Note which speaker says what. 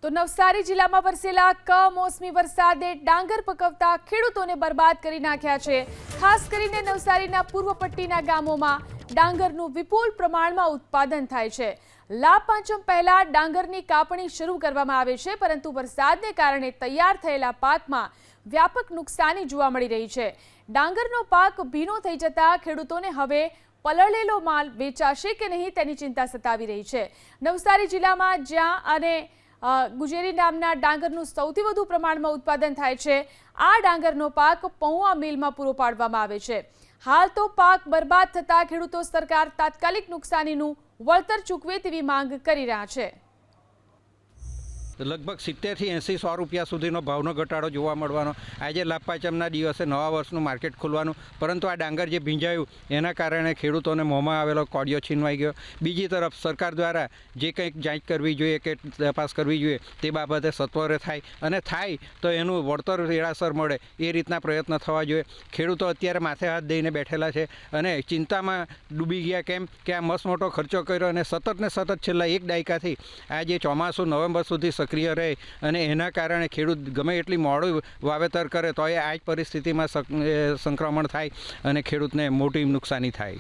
Speaker 1: તો નવસારી જિલ્લામાં વરસેલા કમોસમી વરસાદે ડાંગર પકવતા ખેડૂતોને બરબાદ કરી નાખ્યા છે। ખાસ કરીને નવસારીના પૂર્વ પટ્ટીના ગામોમાં ડાંગરનું વિપુલ પ્રમાણમાં ઉત્પાદન થાય છે। લાભ પાંચમ પહેલા ડાંગરની કાપણી શરૂ કરવામાં આવે છે, પરંતુ વરસાદને કારણે તૈયાર થયેલા પાકમાં વ્યાપક નુકસાની જોવા મળી રહી છે। ડાંગરનો પાક ભીનો થઈ જતા ખેડૂતોને હવે પલળેલો માલ વેચાશે કે નહીં તેની ચિંતા સતાવી રહી છે। નવસારી જિલ્લામાં જ્યાં અને ગુજેરી નામના ડાંગરનું સૌથી વધુ પ્રમાણમાં ઉત્પાદન થાય છે, આ ડાંગરનો પાક પૌવા મિલમાં પૂરો પાડવામાં આવે છે। હાલ તો પાક બરબાદ થતા ખેડૂતો સરકાર તાત્કાલિક નુકસાનીનું વળતર ચૂકવે તેવી માંગ કરી રહ્યા છે।
Speaker 2: લગભગ 70 થી 80 100 રૂપિયા સુધીનો ભાવનો ઘટાડો જોવા મળવાનો। આજે લાભ પાંચમના દિવસે નવા વર્ષનું માર્કેટ ખુલવાનું, પરંતુ આ ડાંગર જે ભીંજાયું એના કારણે ખેડૂતોને મોંમાં આવેલો કોડિયો છીનવાઈ ગયો। બીજી તરફ સરકાર દ્વારા જે કંઈક જાંચ કરવી જોઈએ કે તપાસ કરવી જોઈએ તે બાબતે સત્વરે થાય, અને થાય તો એનું વળતર વેળાસર મળે એ રીતના પ્રયત્ન થવા જોઈએ। ખેડૂતો અત્યારે માથે હાથ દઈને બેઠેલા છે અને ચિંતામાં ડૂબી ગયા, કેમ કે આ મસ્ત મોટો ખર્ચો કર્યો અને સતત છેલ્લા એક દાયકાથી આ જે ચોમાસું નવેમ્બર સુધી સક્રિય રહે અને એના કારણે ખેડૂત ગમે એટલી મોડું વાવેતર કરે તો એ આ જ પરિસ્થિતિમાં સંક્રમણ થાય અને ખેડૂતને મોટી નુકસાની થાય।